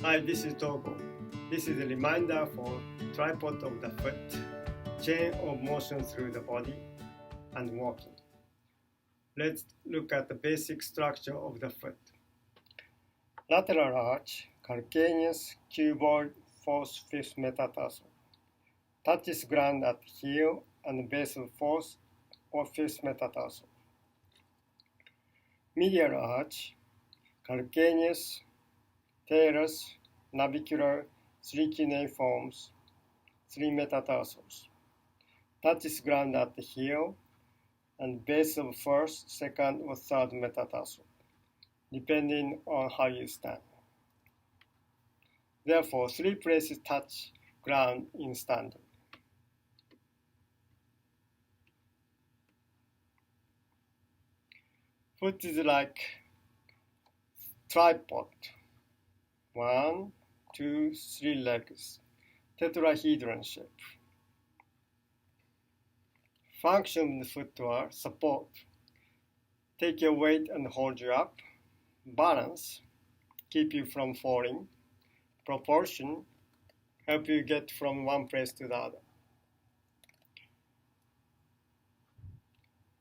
Hi, this is Togo. This is a reminder for tripod of the foot, chain of motion through the body, and walking. Let's look at the basic structure of the foot. Lateral arch, calcaneus, cuboid, fourth, fifth metatarsal. Touches ground at heel and base of fourth or fifth metatarsal. Medial arch, calcaneus, talus, navicular, three cuneiforms, three metatarsals. Touches ground at the heel and base of first, second, or third metatarsal, depending on how you stand. Therefore, three places touch ground in standing. Foot is like tripod. 1, 2, 3 legs, tetrahedron shape. Function of the foot are support, take your weight and hold you up, balance, keep you from falling, proportion, help you get from one place to the other.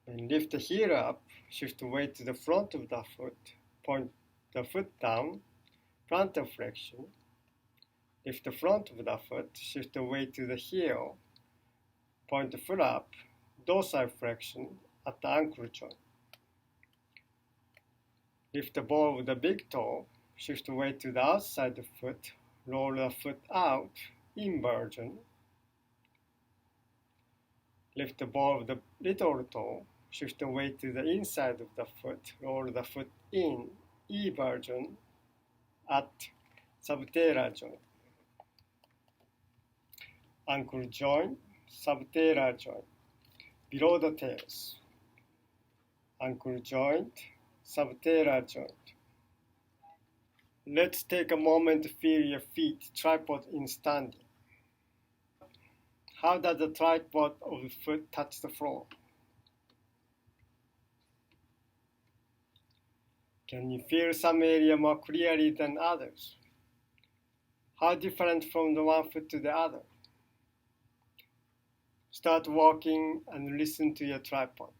When lift the heel up, shift the weight to the front of the foot, point the foot down, plantar flexion, lift the front of the foot, shift the weight to the heel, point the foot up, dorsal flexion at the ankle joint. Lift the ball of the big toe, shift the weight to the outside of the foot, roll the foot out, inversion. Lift the ball of the little toe, shift the weight to the inside of the foot, roll the foot in, eversion, at subtalar joint. Ankle joint, subtalar joint, below the talus. Ankle joint, subtalar joint. Let's take a moment to feel your feet tripod in standing. How does the tripod of the foot touch the floor? Can you feel some area more clearly than others? How different from the one foot to the other? Start walking and listen to your tripod.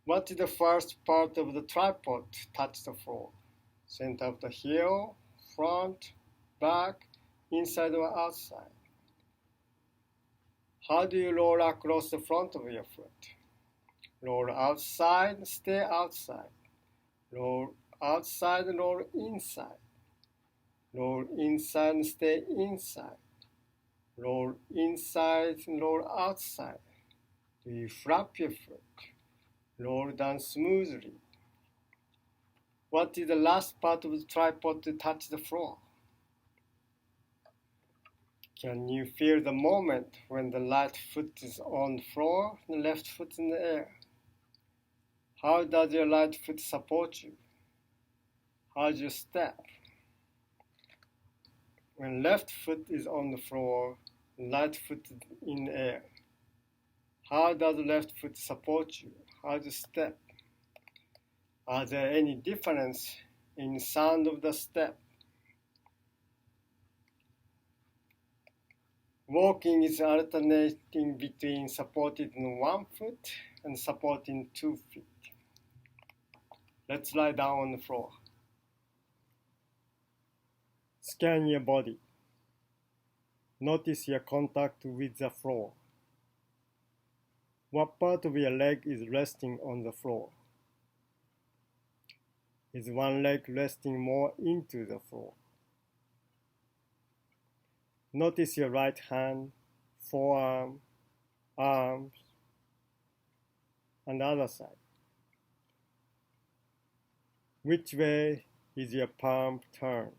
What is the first part of the tripod to touch the floor? Center of the heel, front, back, inside or outside? How do you roll across the front of your foot? Roll outside, stay outside. Roll outside, roll inside. Roll inside, stay inside. Roll inside, roll outside. Do you flap your foot? Roll down smoothly. What is the last part of the tripod to touch the floor? Can you feel the moment when the right foot is on the floor and the left foot in the air? How does your right foot support you? How do you step? When left foot is on the floor, right foot in the air, how does the left foot support you? How do you step? Are there any difference in sound of the step? Walking is alternating between supported in one foot and supporting 2 feet. Let's lie down on the floor. Scan your body. Notice your contact with the floor. What part of your leg is resting on the floor? Is one leg resting more into the floor? Notice your right hand, forearm, arms, and the other side. Which way is your palm turned?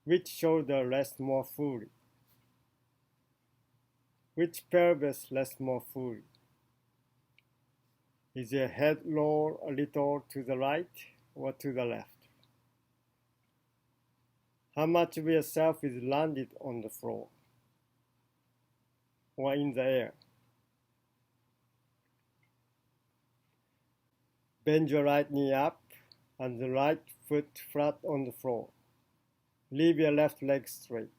Which shoulder rests more fully? Which pelvis rests more fully? Is your head rolled a little to the right or to the left? How much of yourself is landed on the floor or in the air? Bend your right knee up and the right foot flat on the floor. Leave your left leg straight.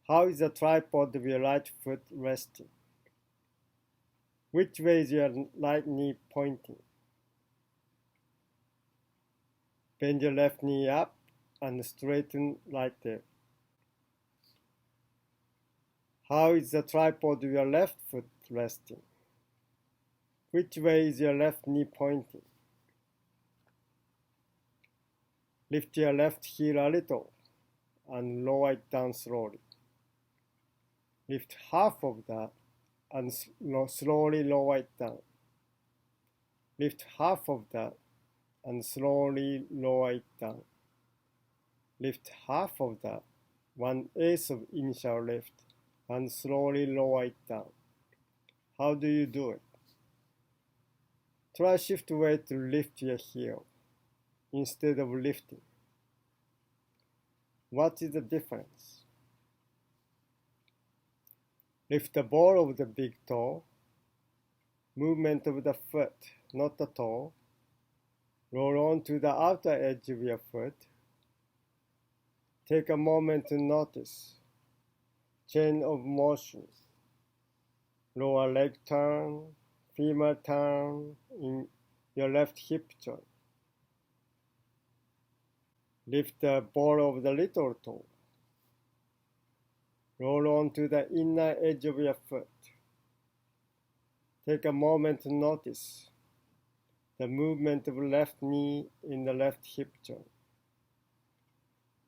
How is the tripod of your right foot resting? Which way is your right knee pointing? Bend your left knee up and straighten right leg. How is the tripod of your left foot resting? Which way is your left knee pointing? Lift your left heel a little and lower it down slowly. Lift half of that and slowly lower it down. Lift half of that and slowly lower it down. Lift half of that, 1/8 of initial lift, and slowly lower it down. How do you do it? Try shift weight to lift your heel instead of lifting. What is the difference? Lift the ball of the big toe, movement of the foot, not the toe. Roll on to the outer edge of your foot. Take a moment to notice chain of motions. Lower leg turn, femur turn in your left hip joint. Lift the ball of the little toe. Roll on to the inner edge of your foot. Take a moment to notice the movement of the left knee in the left hip joint.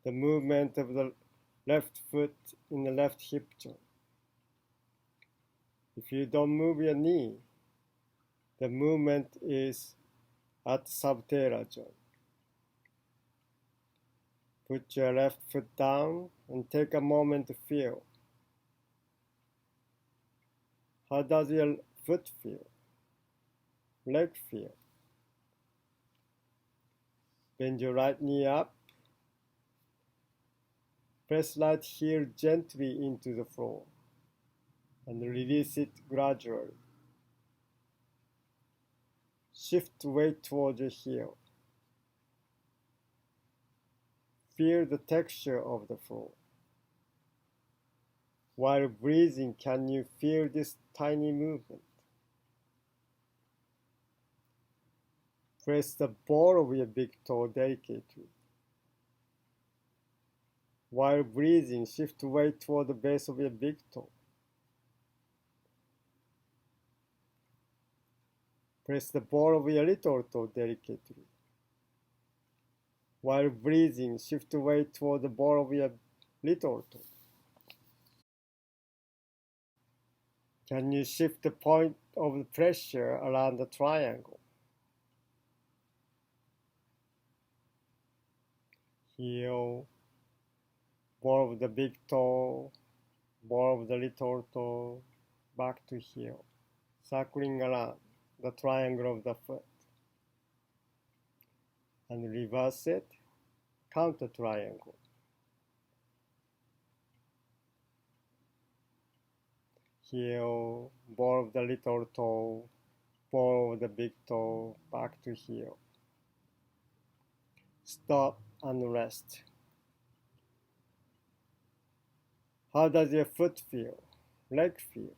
The movement of the left foot in the left hip joint. If you don't move your knee, the movement is at subtalar joint. Put your left foot down and take a moment to feel. How does your foot feel? Leg feel? Bend your right knee up. Press right heel gently into the floor and release it gradually. Shift weight towards your heel. Feel the texture of the floor. While breathing, can you feel this tiny movement? Press the ball of your big toe delicately. While breathing, shift weight toward the base of your big toe. Press the ball of your little toe delicately. While breathing, shift weight toward the ball of your little toe. Can you shift the point of the pressure around the triangle? Heel, ball of the big toe, ball of the little toe, back to heel, circling around the triangle of the foot. And reverse it, counter triangle. Heel, ball of the little toe, ball of the big toe, back to heel. Stop and rest. How does your foot feel? Leg feel?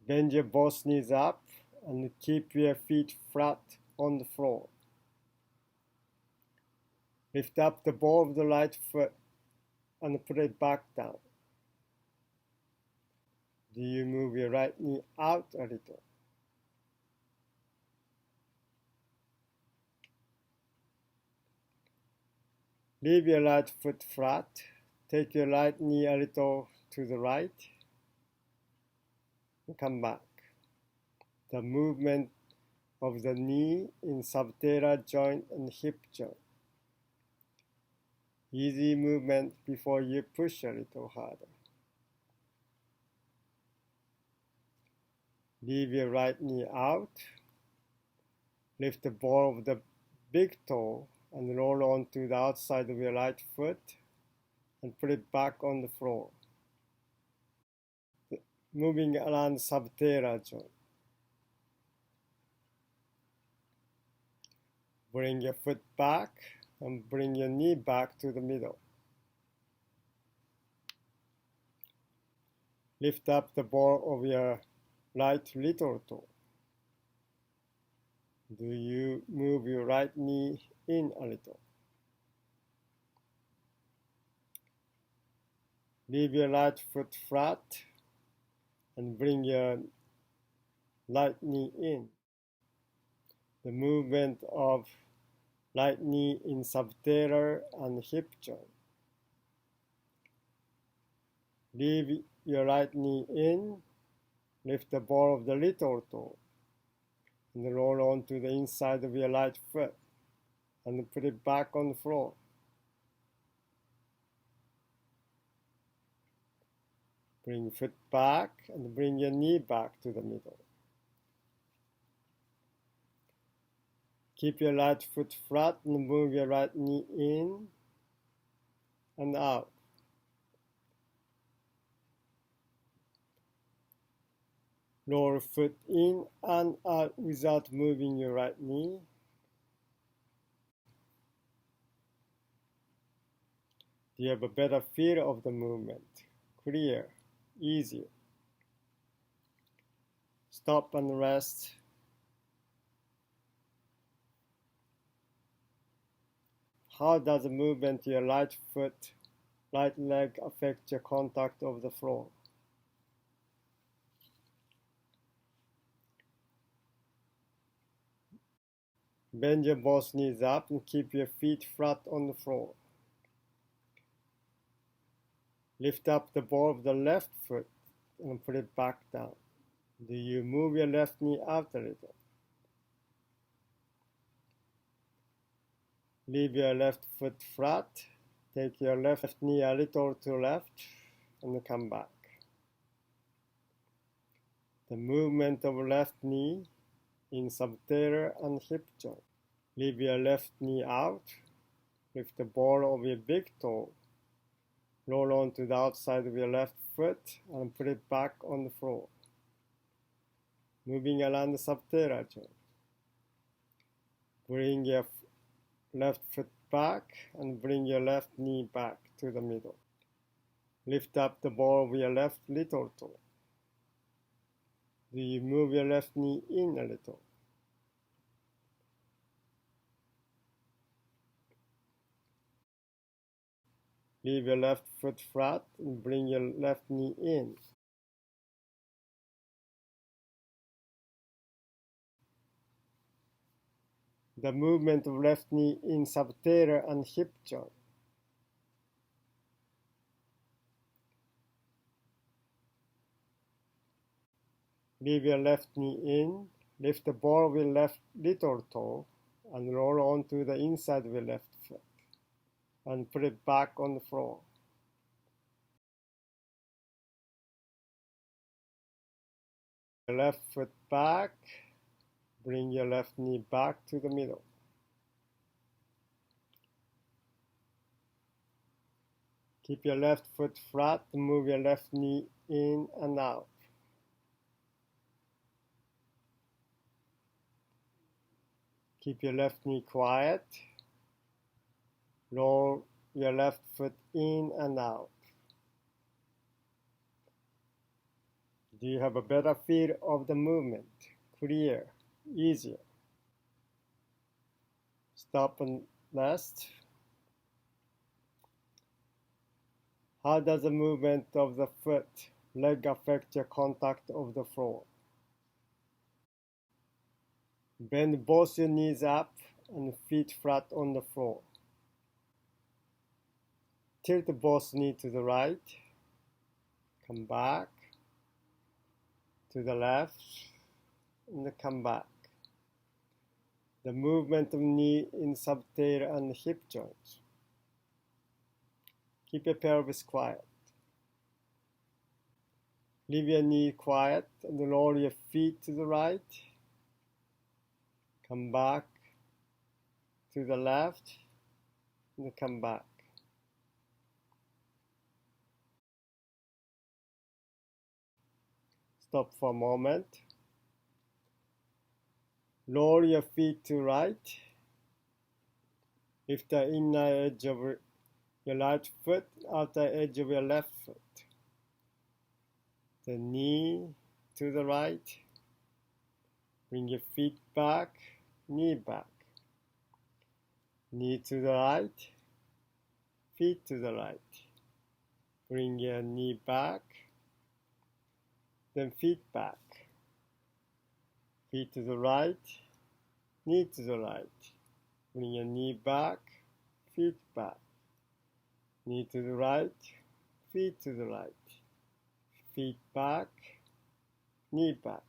Bend your both knees up and keep your feet flat on the floor. Lift up the ball of the right foot and put it back down. Do you move your right knee out a little? Leave your right foot flat. Take your right knee a little to the right. And come back. The movement of the knee in subtalar joint and hip joint. Easy movement before you push a little harder. Leave your right knee out. Lift the ball of the big toe and roll onto the outside of your right foot and put it back on the floor. Moving around subtalar joint. Bring your foot back and bring your knee back to the middle. Lift up the ball of your right little toe. Do you move your right knee in a little? Leave your right foot flat and bring your right knee in. The movement of right knee in subtalar and hip joint. Leave your right knee in, lift the ball of the little toe, and roll onto the inside of your right foot, and put it back on the floor. Bring foot back and bring your knee back to the middle. Keep your right foot flat and move your right knee in and out. Roll foot in and out without moving your right knee. Do you have a better feel of the movement? Clear, easier. Stop and rest. How does the movement to your right foot, right leg affect your contact of the floor? Bend your both knees up and keep your feet flat on the floor. Lift up the ball of the left foot and put it back down. Do you move your left knee out a little? Leave your left foot flat. Take your left knee a little to left and come back. The movement of left knee in subtalar and hip joint. Leave your left knee out. Lift the ball of your big toe. Roll onto the outside of your left foot and put it back on the floor. Moving around the subtalar joint. Bring your left foot back and bring your left knee back to the middle. Lift up the ball of your left little toe. Do you move your left knee in a little? Leave your left foot flat and bring your left knee in. The movement of left knee in subtalar and hip joint. Leave your left knee in, lift the ball of your left little toe, and roll onto the inside of your left foot, and put it back on the floor. Your left foot back, bring your left knee back to the middle. Keep your left foot flat and move your left knee in and out. Keep your left knee quiet. Roll your left foot in and out. Do you have a better feel of the movement? Clear, easier. Stop and rest. How does the movement of the foot, leg affect your contact of the floor? Bend both your knees up and feet flat on the floor. Tilt both knees to the right. Come back. To the left. And come back. The movement of knee in subtalar and hip joints. Keep your pelvis quiet. Leave your knee quiet and roll your feet to the right. Come back to the left and come back. Stop for a moment. Roll your feet to right. Lift the inner edge of your right foot, outer edge of your left foot. The knee to the right. Bring your feet back, knee back. Knee to the right, feet to the right. Bring your knee back, then feet back. Feet to the right, knee to the right. Bring your knee back, feet back. Knee to the right, feet to the right. Feet back, knee back.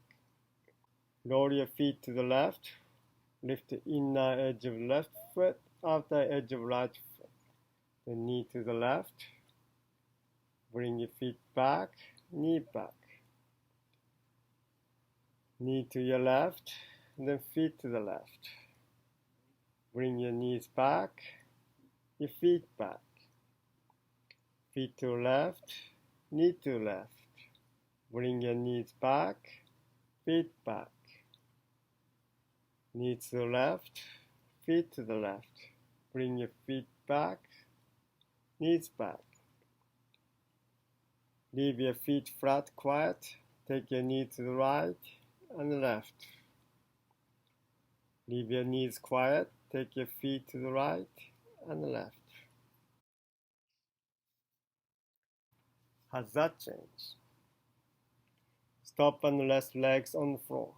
Roll your feet to the left. Lift the inner edge of left foot, outer edge of right foot. The knee to the left. Bring your feet back, knee back. Knee to your left, then feet to the left. Bring your knees back, your feet back. Feet to left, knee to left. Bring your knees back, feet back. Knee to the left, feet to the left. Bring your feet back, knees back. Leave your feet flat, quiet. Take your knee to the right and left. Leave your knees quiet. Take your feet to the right and left. Has that changed? Stop and rest legs on the floor.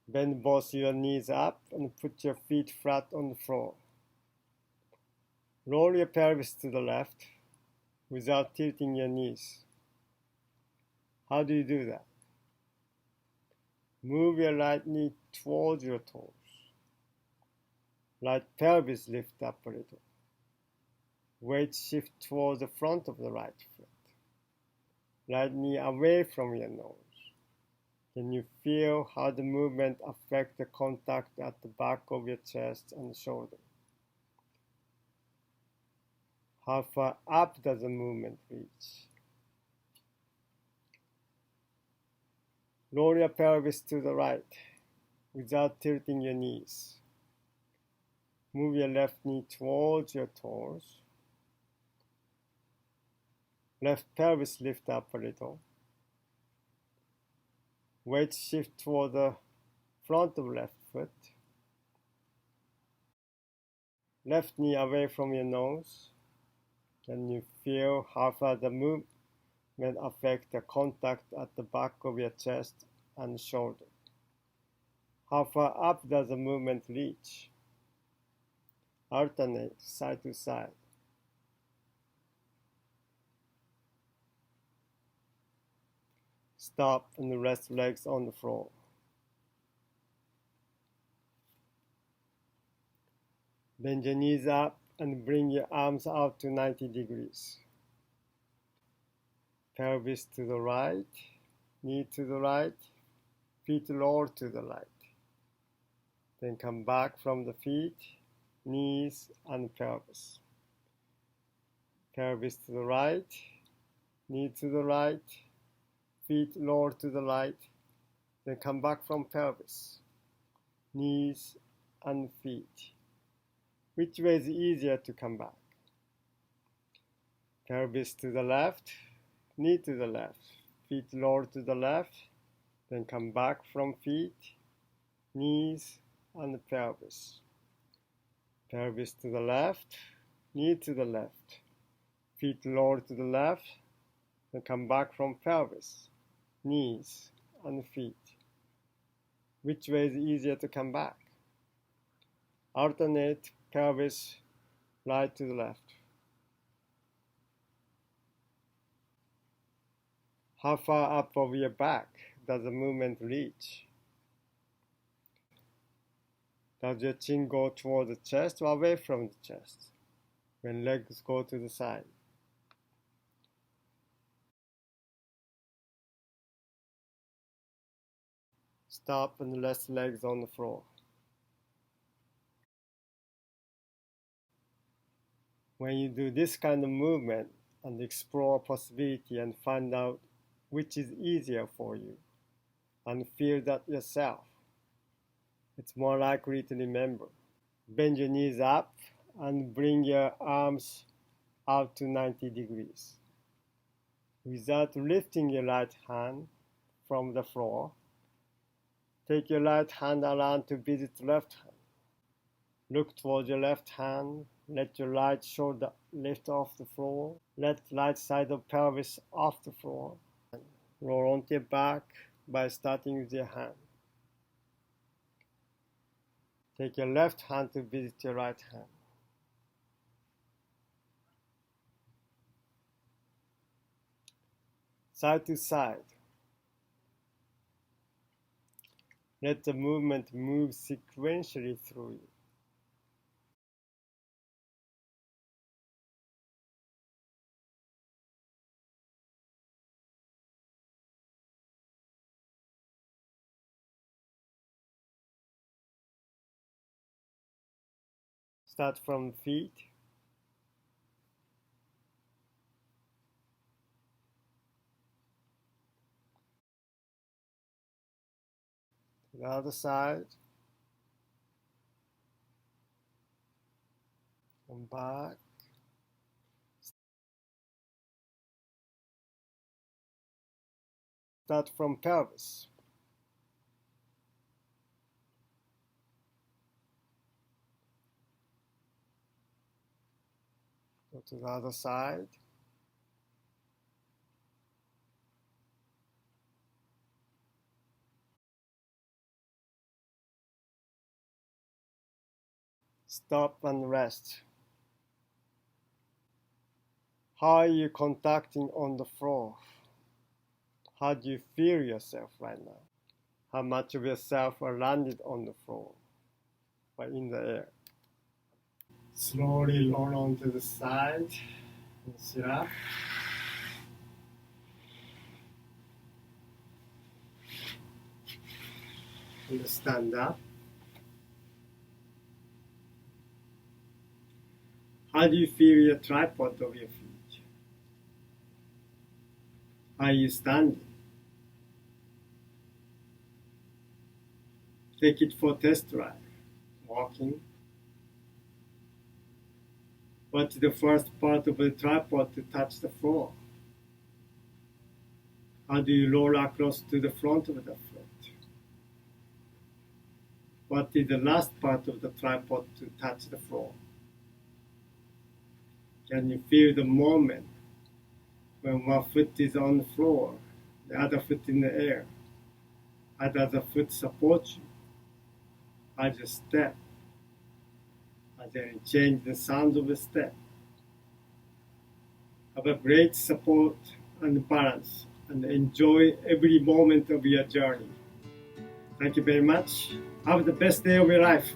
Bend both your knees up and put your feet flat on the floor. Roll your pelvis to the left without tilting your knees. How do you do that? Move your right knee towards your toes. Right pelvis lift up a little. Weight shift towards the front of the right foot. Right knee away from your nose. Can you feel how the movement affects the contact at the back of your chest and shoulder? How far up does the movement reach? Roll your pelvis to the right without tilting your knees. Move your left knee towards your toes. Left pelvis lift up a little. Weight shift toward the front of left foot. Left knee away from your nose. Can you feel how far the movement affects the contact at the back of your chest and shoulder? How far up does the movement reach? Alternate side to side. Stop and rest legs on the floor. Bend your knees up and bring your arms out to 90 degrees. Pelvis to the right, knee to the right, feet roll to the right. Then come back from the feet, knees, and pelvis. Pelvis to the right, knee to the right, feet roll to the right. Then come back from pelvis, knees, and feet. Which way is easier to come back? Pelvis to the left, knee to the left, feet roll to the left, then come back from feet, knees, and pelvis. Pelvis to the left, knee to the left, feet roll to the left, then come back from pelvis, knees, and feet. Which way is easier to come back? Alternate pelvis right to the left. How far up of your back does the movement reach? Does your chin go toward the chest or away from the chest when legs go to the side? Stop and rest legs on the floor. When you do this kind of movement and explore possibility and find out which is easier for you and feel that yourself, it's more likely to remember. Bend your knees up and bring your arms out to 90 degrees. Without lifting your right hand from the floor, take your right hand around to visit the left hand. Look towards your left hand. Let your right shoulder lift off the floor. Let right side of pelvis off the floor. Roll onto your back by starting with your hand. Take your left hand to visit your right hand. Side to side. Let the movement move sequentially through you. Start from feet. To the other side. And back. Start from pelvis. Go to the other side. Stop and rest. How are you contacting on the floor? How do you feel yourself right now? How much of yourself are landed on the floor or in the air? Slowly roll onto the side and sit up. And stand up. How do you feel your tripod of your feet? How are you standing? Take it for a test drive. Walking. What's the first part of the tripod to touch the floor? How do you roll across to the front of the foot? What is the last part of the tripod to touch the floor? Can you feel the moment when one foot is on the floor, the other foot in the air? How does the foot support you? As you step, as you change the sound of the step. Have a great support and balance and enjoy every moment of your journey. Thank you very much. Have the best day of your life.